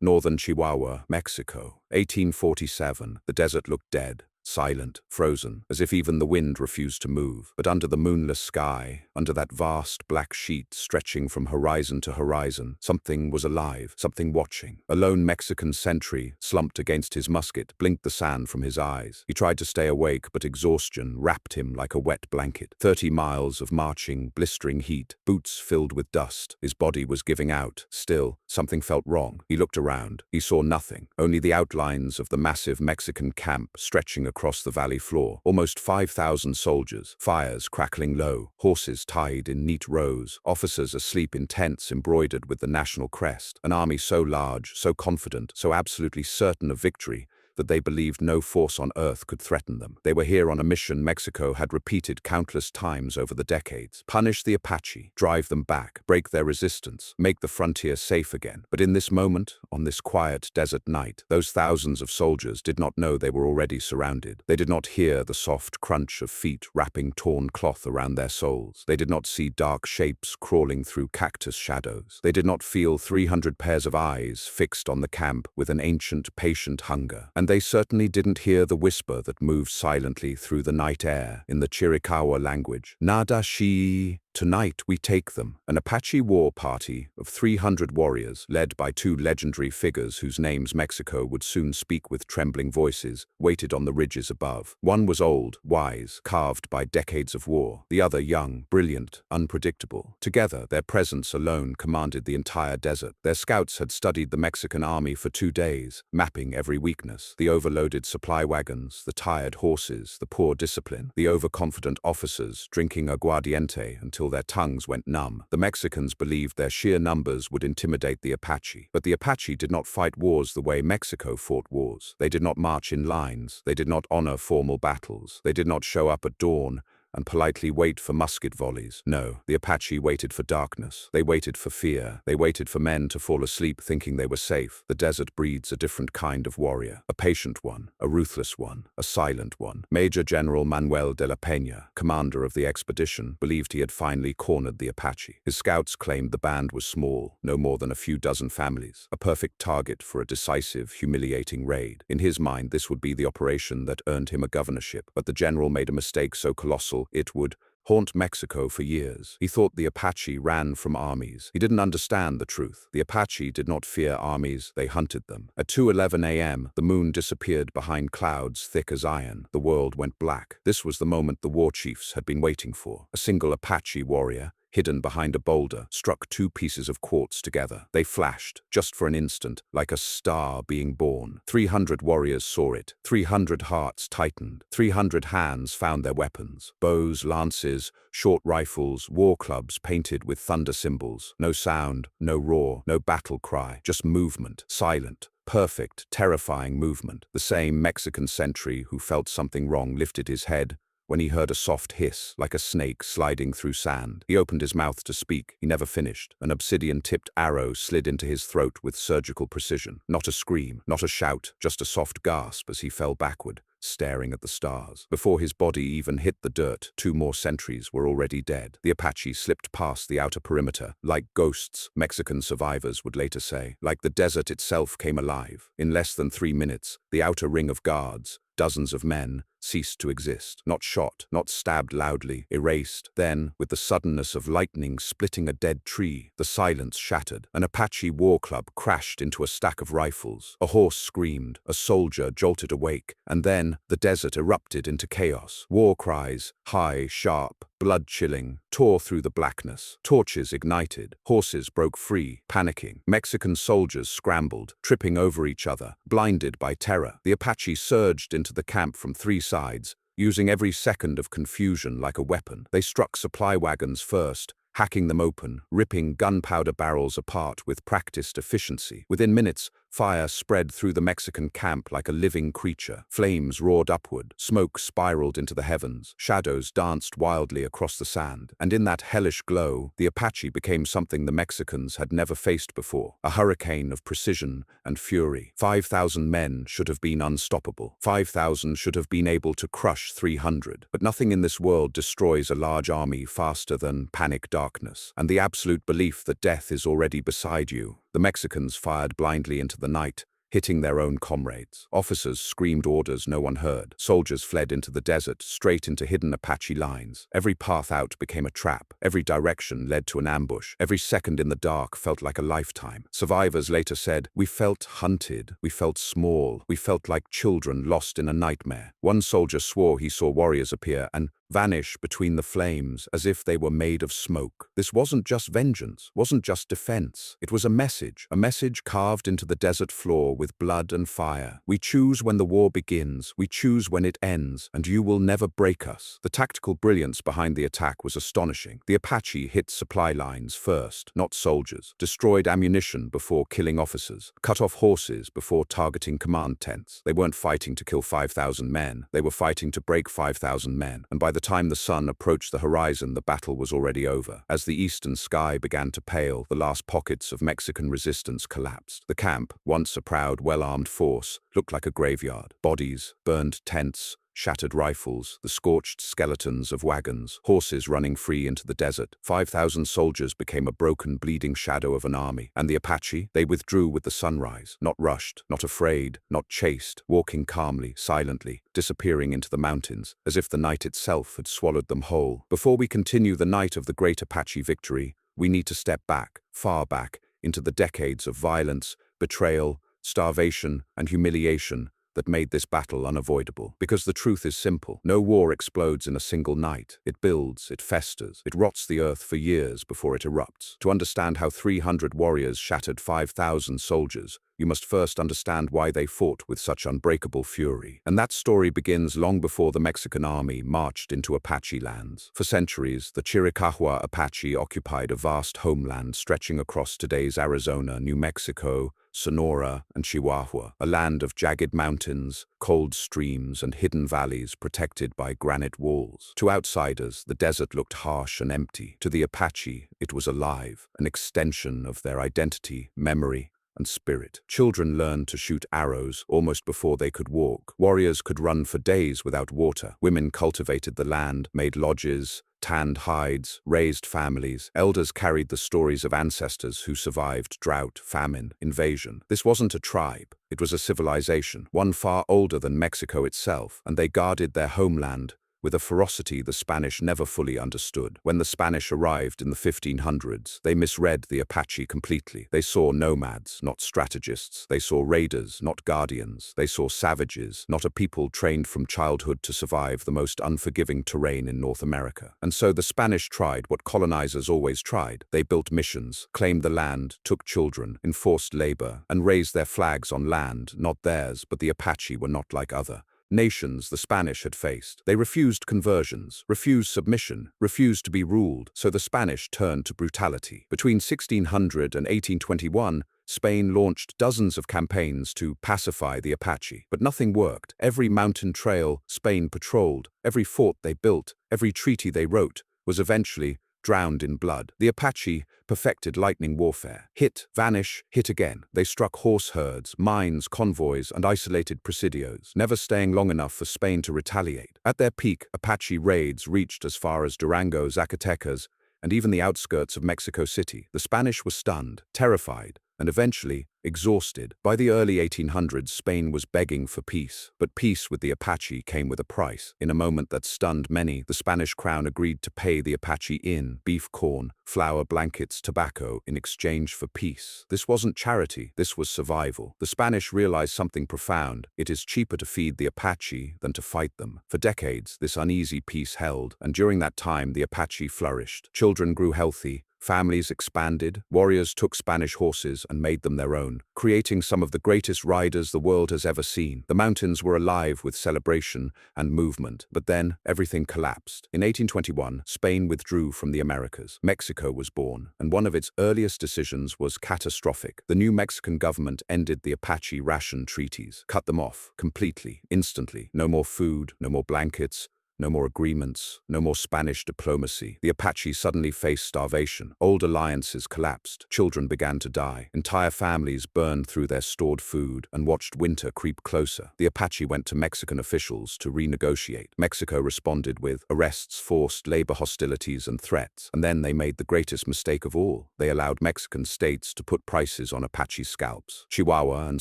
Northern Chihuahua, Mexico, 1847. The desert looked dead, silent, frozen, as if even the wind refused to move. But under the moonless sky, under that vast black sheet stretching from horizon to horizon, something was alive, something watching. A lone Mexican sentry, slumped against his musket, blinked the sand from his eyes. He tried to stay awake, but exhaustion wrapped him like a wet blanket. 30 miles of marching, blistering heat, boots filled with dust. His body was giving out. Still, something felt wrong. He looked around. He saw nothing, only the outlines of the massive Mexican camp stretching across the valley floor. Almost 5,000 soldiers, fires crackling low, horses tied in neat rows, officers asleep in tents embroidered with the national crest. An army so large, so confident, so absolutely certain of victory that they believed no force on earth could threaten them. They were here on a mission Mexico had repeated countless times over the decades. Punish the Apache, drive them back, break their resistance, make the frontier safe again. But in this moment, on this quiet desert night, those thousands of soldiers did not know they were already surrounded. They did not hear the soft crunch of feet wrapping torn cloth around their soles. They did not see dark shapes crawling through cactus shadows. They did not feel 300 pairs of eyes fixed on the camp with an ancient, patient hunger. And they certainly didn't hear the whisper that moved silently through the night air in the Chiricahua language. Nada shi. Tonight we take them. An Apache war party of 300 warriors, led by two legendary figures whose names Mexico would soon speak with trembling voices, waited on the ridges above. One was old, wise, carved by decades of war. The other young, brilliant, unpredictable. Together, their presence alone commanded the entire desert. Their scouts had studied the Mexican army for 2 days, mapping every weakness. The overloaded supply wagons, the tired horses, the poor discipline, the overconfident officers drinking aguardiente until their tongues went numb. The Mexicans believed their sheer numbers would intimidate the Apache. But the Apache did not fight wars the way Mexico fought wars. They did not march in lines. They did not honor formal battles. They did not show up at dawn and politely wait for musket volleys. No, the Apache waited for darkness. They waited for fear. They waited for men to fall asleep thinking they were safe. The desert breeds a different kind of warrior, a patient one, a ruthless one, a silent one. Major General Manuel de la Peña, commander of the expedition, believed he had finally cornered the Apache. His scouts claimed the band was small, no more than a few dozen families, a perfect target for a decisive, humiliating raid. In his mind, this would be the operation that earned him a governorship, but the general made a mistake so colossal it would haunt Mexico for years. He thought the Apache ran from armies. He didn't understand the truth. The Apache did not fear armies, they hunted them. At 2:11 a.m., the moon disappeared behind clouds thick as iron. The world went black. This was the moment the war chiefs had been waiting for. A single Apache warrior, hidden behind a boulder, struck 2 pieces of quartz together. They flashed, just for an instant, like a star being born. 300 warriors saw it. 300 hearts tightened. 300 hands found their weapons. Bows, lances, short rifles, war clubs painted with thunder symbols. No sound, no roar, no battle cry, just movement, silent. Perfect, terrifying movement. The same Mexican sentry who felt something wrong lifted his head when he heard a soft hiss, like a snake sliding through sand. He opened his mouth to speak. He never finished. An obsidian-tipped arrow slid into his throat with surgical precision. Not a scream, not a shout, just a soft gasp as he fell backward, staring at the stars. Before his body even hit the dirt, 2 more sentries were already dead. The Apache slipped past the outer perimeter, like ghosts, Mexican survivors would later say. Like the desert itself came alive. In less than 3 minutes, the outer ring of guards, dozens of men, ceased to exist. Not shot, not stabbed loudly, erased. Then, with the suddenness of lightning splitting a dead tree, the silence shattered. An Apache war club crashed into a stack of rifles. A horse screamed, a soldier jolted awake, and then the desert erupted into chaos. War cries, high, sharp, blood-chilling, tore through the blackness. Torches ignited. Horses broke free, panicking. Mexican soldiers scrambled, tripping over each other, blinded by terror. The Apache surged into the camp from 3 sides, using every second of confusion like a weapon. They struck supply wagons first, hacking them open, ripping gunpowder barrels apart with practiced efficiency. Within minutes, fire spread through the Mexican camp like a living creature. Flames roared upward, smoke spiraled into the heavens, shadows danced wildly across the sand. And in that hellish glow, the Apache became something the Mexicans had never faced before, a hurricane of precision and fury. 5,000 men should have been unstoppable. 5,000 should have been able to crush 300. But nothing in this world destroys a large army faster than panic darkness. darkness, and the absolute belief that death is already beside you. The Mexicans fired blindly into the night, hitting their own comrades. Officers screamed orders no one heard. Soldiers fled into the desert, straight into hidden Apache lines. Every path out became a trap. Every direction led to an ambush. Every second in the dark felt like a lifetime. Survivors later said, "We felt hunted. We felt small. We felt like children lost in a nightmare." One soldier swore he saw warriors appear and vanish between the flames as if they were made of smoke. This wasn't just vengeance, wasn't just defense. It was a message carved into the desert floor with blood and fire. We choose when the war begins, we choose when it ends, and you will never break us. The tactical brilliance behind the attack was astonishing. The Apache hit supply lines first, not soldiers, destroyed ammunition before killing officers, cut off horses before targeting command tents. They weren't fighting to kill 5,000 men, they were fighting to break 5,000 men, and by the time the sun approached the horizon, the battle was already over. As the eastern sky began to pale, the last pockets of Mexican resistance collapsed. The camp, once a proud, well-armed force, looked like a graveyard. Bodies, burned tents, shattered rifles, the scorched skeletons of wagons, horses running free into the desert. 5,000 soldiers became a broken, bleeding shadow of an army. And the Apache, they withdrew with the sunrise, not rushed, not afraid, not chased, walking calmly, silently, disappearing into the mountains, as if the night itself had swallowed them whole. Before we continue the night of the great Apache victory, we need to step back, far back, into the decades of violence, betrayal, starvation, and humiliation that made this battle unavoidable. Because the truth is simple. No war explodes in a single night. It builds, it festers, it rots the earth for years before it erupts. To understand how 300 warriors shattered 5,000 soldiers, you must first understand why they fought with such unbreakable fury. And that story begins long before the Mexican army marched into Apache lands. For centuries, the Chiricahua Apache occupied a vast homeland stretching across today's Arizona, New Mexico, Sonora, and Chihuahua, a land of jagged mountains, cold streams, and hidden valleys protected by granite walls. To outsiders, the desert looked harsh and empty. To the Apache, it was alive, an extension of their identity, memory, and spirit. Children learned to shoot arrows almost before they could walk. Warriors could run for days without water. Women cultivated the land, made lodges, tanned hides, raised families. Elders carried the stories of ancestors who survived drought, famine, invasion. This wasn't a tribe. It was a civilization, one far older than Mexico itself, and they guarded their homeland with a ferocity the Spanish never fully understood. When the Spanish arrived in the 1500s, they misread the Apache completely. They saw nomads, not strategists. They saw raiders, not guardians. They saw savages, not a people trained from childhood to survive the most unforgiving terrain in North America. And so the Spanish tried what colonizers always tried. They built missions, claimed the land, took children, enforced labor, and raised their flags on land, not theirs, but the Apache were not like other nations the Spanish had faced. They refused conversions, refused submission, refused to be ruled, so the Spanish turned to brutality. Between 1600 and 1821, Spain launched dozens of campaigns to pacify the Apache, but nothing worked. Every mountain trail Spain patrolled, every fort they built, every treaty they wrote, was eventually drowned in blood. The Apache perfected lightning warfare. Hit, vanish, hit again. They struck horse herds, mines, convoys, and isolated presidios, never staying long enough for Spain to retaliate. At their peak, Apache raids reached as far as Durango, Zacatecas, and even the outskirts of Mexico City. The Spanish were stunned, terrified, and eventually exhausted. By the early 1800s, Spain was begging for peace, but peace with the Apache came with a price. In a moment that stunned many, the Spanish crown agreed to pay the Apache in beef, corn, flour, blankets, tobacco in exchange for peace. This wasn't charity, this was survival. The Spanish realized something profound. It is cheaper to feed the Apache than to fight them. For decades, this uneasy peace held, and during that time, the Apache flourished. Children grew healthy, families expanded, warriors took Spanish horses and made them their own, creating some of the greatest riders the world has ever seen. The mountains were alive with celebration and movement, but then everything collapsed. In 1821, Spain withdrew from the Americas. Mexico was born, and one of its earliest decisions was catastrophic. The new Mexican government ended the Apache ration treaties, cut them off completely, instantly. No more food, no more blankets, no more agreements, no more Spanish diplomacy. The Apache suddenly faced starvation. Old alliances collapsed. Children began to die. Entire families burned through their stored food and watched winter creep closer. The Apache went to Mexican officials to renegotiate. Mexico responded with arrests, forced labor hostilities, and threats. And then they made the greatest mistake of all. They allowed Mexican states to put prices on Apache scalps. Chihuahua and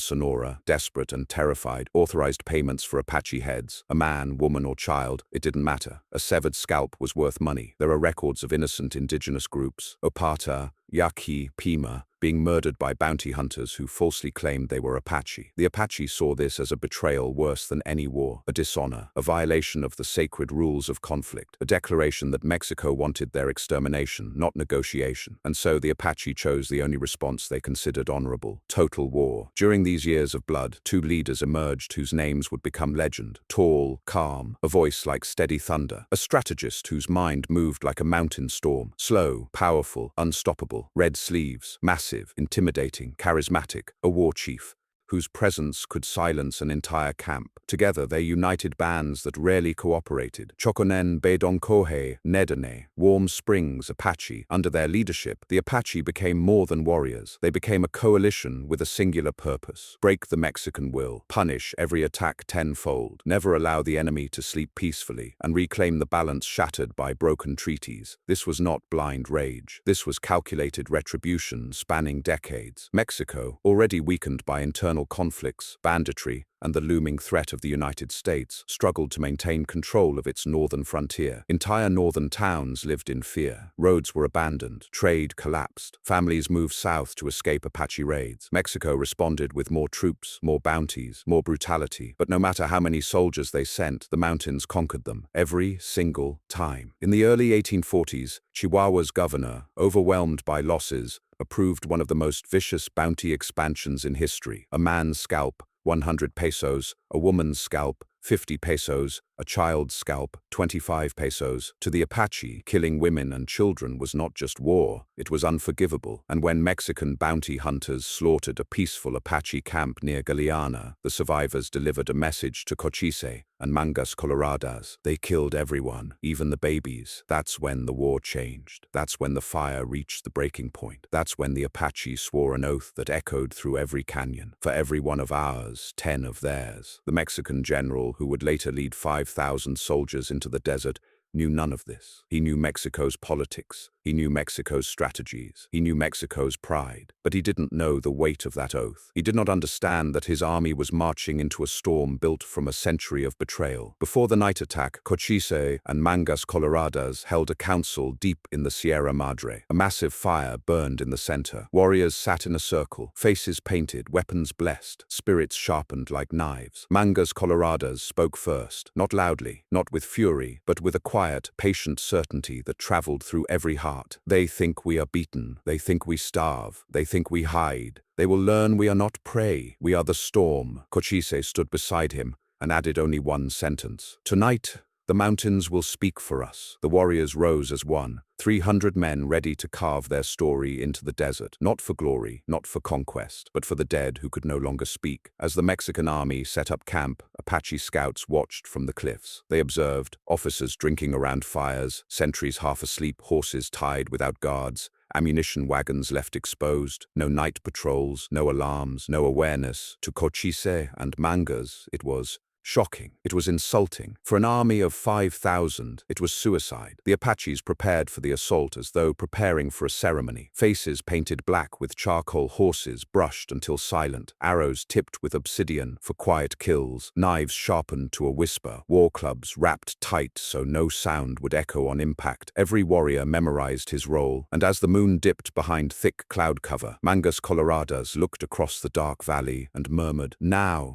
Sonora, desperate and terrified, authorized payments for Apache heads. A man, woman, or child, it didn't matter. A severed scalp was worth money. There are records of innocent indigenous groups, Opata, Yaqui, Pima, being murdered by bounty hunters who falsely claimed they were Apache. The Apache saw this as a betrayal worse than any war, a dishonor, a violation of the sacred rules of conflict, a declaration that Mexico wanted their extermination, not negotiation. And so the Apache chose the only response they considered honorable: total war. During these years of blood, two leaders emerged whose names would become legend. Tall, calm, a voice like steady thunder, a strategist whose mind moved like a mountain storm, slow, powerful, unstoppable, red sleeves, massive, intimidating, charismatic, a war chief whose presence could silence an entire camp. Together they united bands that rarely cooperated. Choconen, Bedonkohe, Nedane, Warm Springs, Apache. Under their leadership, the Apache became more than warriors. They became a coalition with a singular purpose: break the Mexican will, punish every attack tenfold, never allow the enemy to sleep peacefully, and reclaim the balance shattered by broken treaties. This was not blind rage. This was calculated retribution spanning decades. Mexico, already weakened by internal conflicts, banditry, and the looming threat of the United States, struggled to maintain control of its northern frontier. Entire northern towns lived in fear. Roads were abandoned. Trade collapsed. Families moved south to escape Apache raids. Mexico responded with more troops, more bounties, more brutality. But no matter how many soldiers they sent, the mountains conquered them, every single time. In the early 1840s, Chihuahua's governor, overwhelmed by losses, approved one of the most vicious bounty expansions in history: a man's scalp, 100 pesos, a woman's scalp, 50 pesos, a child's scalp, 25 pesos. To the Apache, killing women and children was not just war, it was unforgivable. And when Mexican bounty hunters slaughtered a peaceful Apache camp near Galeana, the survivors delivered a message to Cochise and Mangas Coloradas. They killed everyone, even the babies. That's when the war changed. That's when the fire reached the breaking point. That's when the Apache swore an oath that echoed through every canyon. For every one of ours, 10 of theirs. The Mexican general, who would later lead 5,000 soldiers into the desert, knew none of this. He knew Mexico's politics. He knew Mexico's strategies. He knew Mexico's pride. But he didn't know the weight of that oath. He did not understand that his army was marching into a storm built from a century of betrayal. Before the night attack, Cochise and Mangas Coloradas held a council deep in the Sierra Madre. A massive fire burned in the center. Warriors sat in a circle, faces painted, weapons blessed, spirits sharpened like knives. Mangas Coloradas spoke first, not loudly, not with fury, but with a quiet, patient certainty that traveled through every heart. They think we are beaten. They think we starve. They think we hide. They will learn we are not prey. We are the storm. Cochise stood beside him and added only one sentence: "Tonight, the mountains will speak for us." The warriors rose as one, 300 men ready to carve their story into the desert, not for glory, not for conquest, but for the dead who could no longer speak. As the Mexican army set up camp, Apache scouts watched from the cliffs. They observed officers drinking around fires, sentries half asleep, horses tied without guards, ammunition wagons left exposed, no night patrols, no alarms, no awareness. To Cochise and Mangas, it was shocking. It was insulting. For an army of 5,000, it was suicide. The Apaches prepared for the assault as though preparing for a ceremony. Faces painted black with charcoal, horses brushed until silent, arrows tipped with obsidian for quiet kills, knives sharpened to a whisper, war clubs wrapped tight so no sound would echo on impact. Every warrior memorized his role, and as the moon dipped behind thick cloud cover, Mangas Coloradas looked across the dark valley and murmured,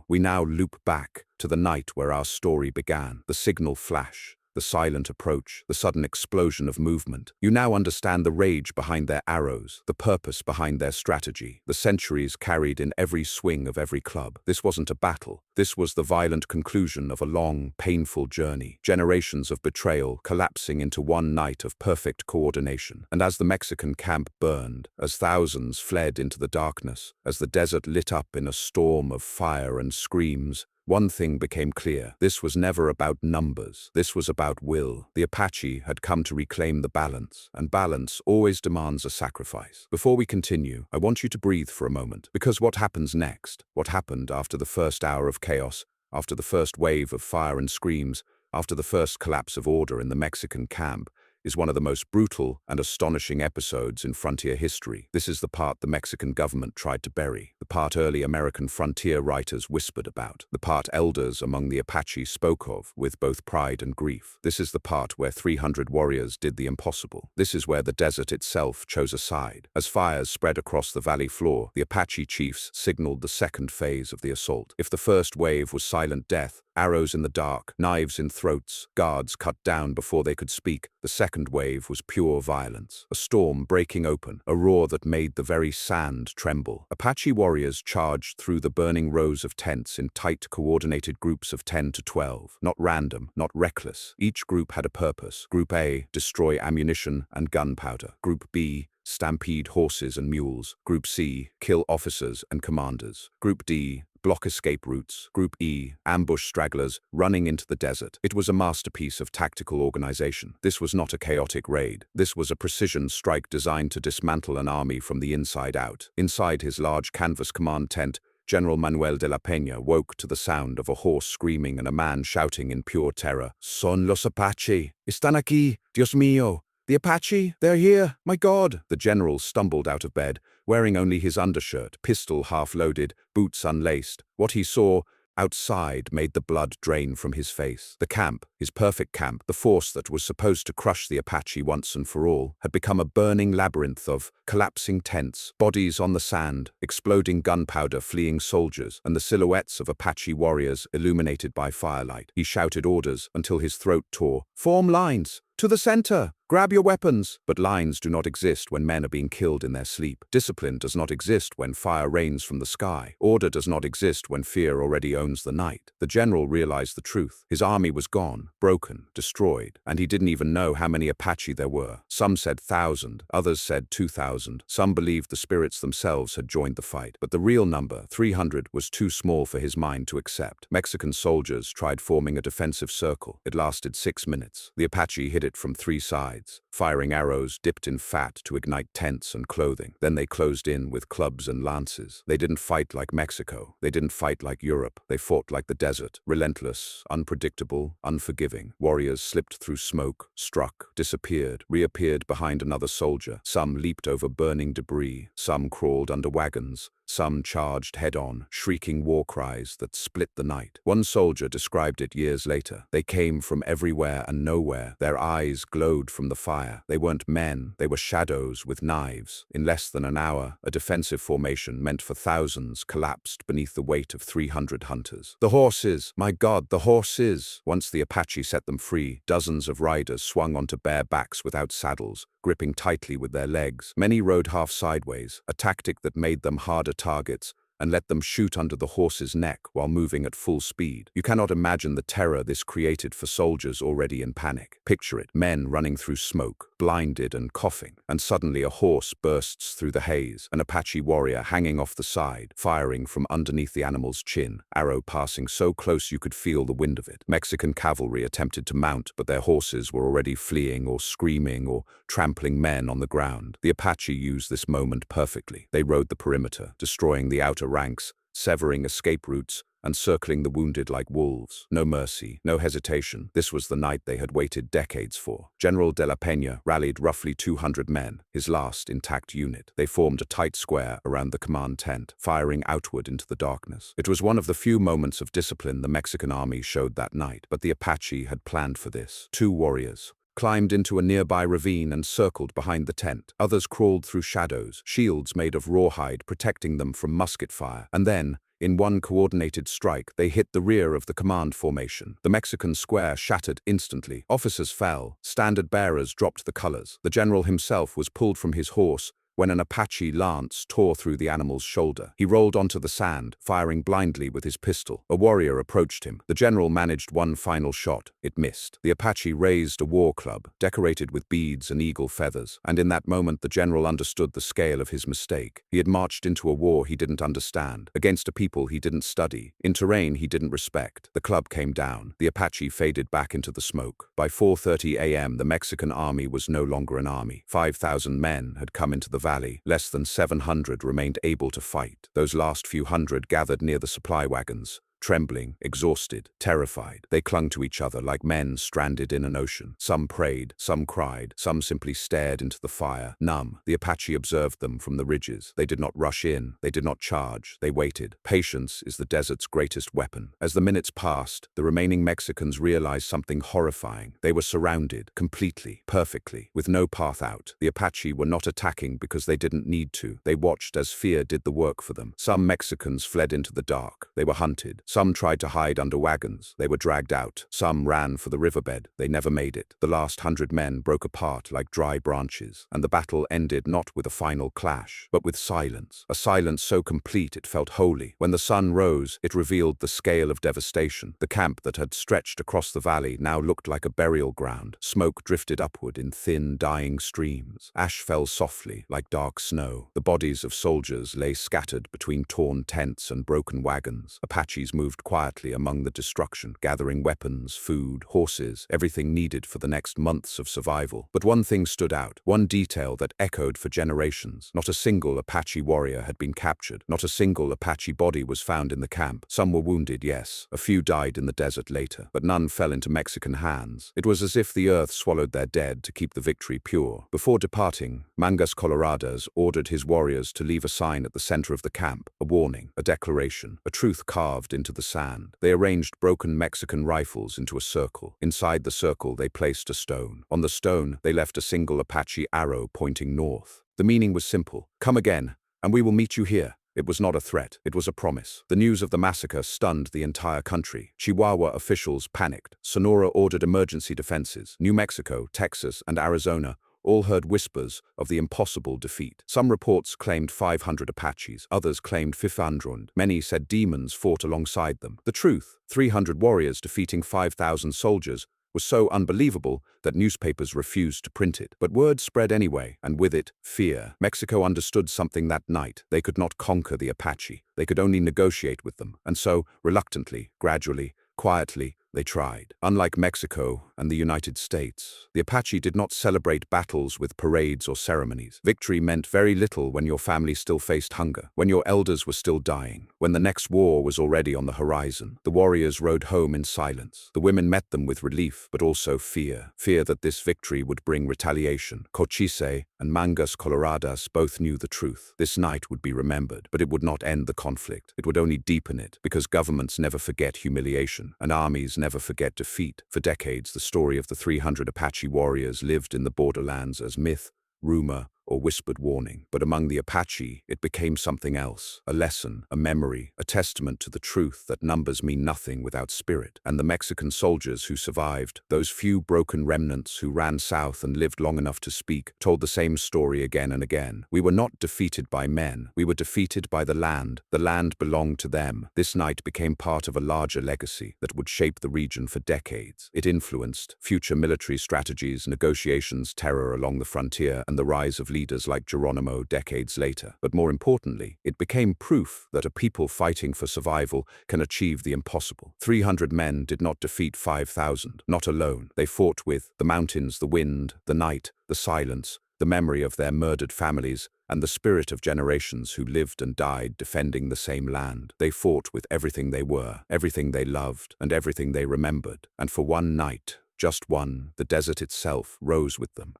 we now loop back to the night where our story began. The signal flash, the silent approach, the sudden explosion of movement. You now understand the rage behind their arrows, the purpose behind their strategy, the centuries carried in every swing of every club. This wasn't a battle. This was the violent conclusion of a long, painful journey. Generations of betrayal collapsing into one night of perfect coordination. And as the Mexican camp burned, as thousands fled into the darkness, as the desert lit up in a storm of fire and screams, One thing became clear. This was never about numbers. This was about will. The Apache had come to reclaim the balance, and balance always demands a sacrifice. Before we continue, I want you to breathe for a moment, because what happens next, what happened after the first hour of chaos, after the first wave of fire and screams, after the first collapse of order in the Mexican camp, is one of the most brutal and astonishing episodes in frontier history. This is the part the Mexican government tried to bury, the part early American frontier writers whispered about, the part elders among the Apache spoke of with both pride and grief. This is the part where 300 warriors did the impossible. This is where the desert itself chose a side. As fires spread across the valley floor, the Apache chiefs signaled the second phase of the assault. If the first wave was silent death, arrows in the dark, knives in throats, guards cut down before they could speak, the second wave was pure violence. A storm breaking open, a roar that made the very sand tremble. Apache warriors charged through the burning rows of tents in tight, coordinated groups of 10 to 12. Not random, not reckless. Each group had a purpose. Group A, destroy ammunition and gunpowder. Group B, stampede horses and mules. Group C, kill officers and commanders. Group D, block escape routes. Group E, ambush stragglers running into the desert. It was a masterpiece of tactical organization. This was not a chaotic raid. This was a precision strike designed to dismantle an army from the inside out. Inside his large canvas command tent, General Manuel de la Peña woke to the sound of a horse screaming and a man shouting in pure terror. Son los Apache. Están aquí. Dios mío. The Apache? They're here! My God! The general stumbled out of bed, wearing only his undershirt, pistol half-loaded, boots unlaced. What he saw outside made the blood drain from his face. The camp, his perfect camp, the force that was supposed to crush the Apache once and for all, had become a burning labyrinth of collapsing tents, bodies on the sand, exploding gunpowder, fleeing soldiers, and the silhouettes of Apache warriors illuminated by firelight. He shouted orders until his throat tore. Form lines! To the center! Grab your weapons! But lines do not exist when men are being killed in their sleep. Discipline does not exist when fire rains from the sky. Order does not exist when fear already owns the night. The general realized the truth. His army was gone, broken, destroyed, and he didn't even know how many Apache there were. Some said 1,000, others said 2,000. Some believed the spirits themselves had joined the fight. But the real number, 300, was too small for his mind to accept. Mexican soldiers tried forming a defensive circle. It lasted 6 minutes. The Apache hit it from 3 sides, firing arrows dipped in fat to ignite tents and clothing. Then they closed in with clubs and lances. They didn't fight like Mexico. They didn't fight like Europe. They fought like the desert, relentless, unpredictable, unforgiving. Warriors slipped through smoke, struck, disappeared, reappeared behind another soldier. Some leaped over burning debris. Some crawled under wagons. Some charged head-on, shrieking war cries that split the night. One soldier described it years later. They came from everywhere and nowhere. Their eyes glowed from the fire. They weren't men. They were shadows with knives. In less than an hour, a defensive formation meant for thousands collapsed beneath the weight of 300 hunters. The horses! My God, the horses! Once the Apache set them free, dozens of riders swung onto bare backs without saddles, gripping tightly with their legs. Many rode half sideways, a tactic that made them harder targets and let them shoot under the horse's neck while moving at full speed. You cannot imagine the terror this created for soldiers already in panic. Picture it, men running through smoke, blinded and coughing, and suddenly a horse bursts through the haze, an Apache warrior hanging off the side, firing from underneath the animal's chin, arrow passing so close you could feel the wind of it. Mexican cavalry attempted to mount, but their horses were already fleeing or screaming or trampling men on the ground. The Apache used this moment perfectly. They rode the perimeter, destroying the outer ranks, severing escape routes, and circling the wounded like wolves. No mercy, no hesitation. This was the night they had waited decades for. General de la Peña rallied roughly 200 men, his last intact unit. They formed a tight square around the command tent, firing outward into the darkness. It was one of the few moments of discipline the Mexican army showed that night, but the Apache had planned for this. 2 warriors climbed into a nearby ravine and circled behind the tent. Others crawled through shadows, shields made of rawhide protecting them from musket fire. And then, in one coordinated strike, they hit the rear of the command formation. The Mexican square shattered instantly. Officers fell. Standard bearers dropped the colors. The general himself was pulled from his horse when an Apache lance tore through the animal's shoulder. He rolled onto the sand, firing blindly with his pistol. A warrior approached him. The general managed one final shot. It missed. The Apache raised a war club, decorated with beads and eagle feathers, and in that moment the general understood the scale of his mistake. He had marched into a war he didn't understand, against a people he didn't study, in terrain he didn't respect. The club came down. The Apache faded back into the smoke. By 4:30 a.m. the Mexican army was no longer an army. 5,000 men had come into the valley. Less than 700 remained able to fight. Those last few hundred gathered near the supply wagons. Trembling, exhausted, terrified, they clung to each other like men stranded in an ocean. Some prayed, some cried, some simply stared into the fire, numb. The Apache observed them from the ridges. They did not rush in, they did not charge, they waited. Patience is the desert's greatest weapon. As the minutes passed, the remaining Mexicans realized something horrifying. They were surrounded, completely, perfectly, with no path out. The Apache were not attacking because they didn't need to. They watched as fear did the work for them. Some Mexicans fled into the dark. They were hunted. Some tried to hide under wagons. They were dragged out. Some ran for the riverbed. They never made it. The last 100 men broke apart like dry branches, and the battle ended not with a final clash, but with silence. A silence so complete it felt holy. When the sun rose, it revealed the scale of devastation. The camp that had stretched across the valley now looked like a burial ground. Smoke drifted upward in thin, dying streams. Ash fell softly, like dark snow. The bodies of soldiers lay scattered between torn tents and broken wagons. Apaches moved quietly among the destruction, gathering weapons, food, horses, everything needed for the next months of survival. But one thing stood out, one detail that echoed for generations. Not a single Apache warrior had been captured. Not a single Apache body was found in the camp. Some were wounded, yes. A few died in the desert later, but none fell into Mexican hands. It was as if the earth swallowed their dead to keep the victory pure. Before departing, Mangas Coloradas ordered his warriors to leave a sign at the center of the camp, a warning, a declaration, a truth carved into the sand. They arranged broken Mexican rifles into a circle. Inside the circle they placed a stone. On the stone they left a single Apache arrow pointing north. The meaning was simple. Come again, and we will meet you here. It was not a threat, it was a promise. The news of the massacre stunned the entire country. Chihuahua officials panicked. Sonora ordered emergency defenses. New Mexico, Texas, and Arizona all heard whispers of the impossible defeat. Some reports claimed 500 Apaches, others claimed 500. Many said demons fought alongside them. The truth, 300 warriors defeating 5,000 soldiers, was so unbelievable that newspapers refused to print it. But word spread anyway, and with it, fear. Mexico understood something that night. They could not conquer the Apache. They could only negotiate with them. And so, reluctantly, gradually, quietly, they tried. Unlike Mexico and the United States, the Apache did not celebrate battles with parades or ceremonies. Victory meant very little when your family still faced hunger, when your elders were still dying, when the next war was already on the horizon. The warriors rode home in silence. The women met them with relief, but also fear. Fear that this victory would bring retaliation. Cochise and Mangas Coloradas both knew the truth. This night would be remembered, but it would not end the conflict. It would only deepen it, because governments never forget humiliation, and armies never forget defeat. For decades, the story of the 300 Apache warriors lived in the borderlands as myth, rumor, or whispered warning. But among the Apache, it became something else, a lesson, a memory, a testament to the truth that numbers mean nothing without spirit. And the Mexican soldiers who survived, those few broken remnants who ran south and lived long enough to speak, told the same story again and again. We were not defeated by men, we were defeated by the land. The land belonged to them. This night became part of a larger legacy that would shape the region for decades. It influenced future military strategies, negotiations, terror along the frontier, and the rise of leaders like Geronimo decades later. But more importantly, it became proof that a people fighting for survival can achieve the impossible. 300 men did not defeat 5,000, not alone. They fought with the mountains, the wind, the night, the silence, the memory of their murdered families, and the spirit of generations who lived and died defending the same land. They fought with everything they were, everything they loved, and everything they remembered. And for one night, just one, the desert itself rose with them.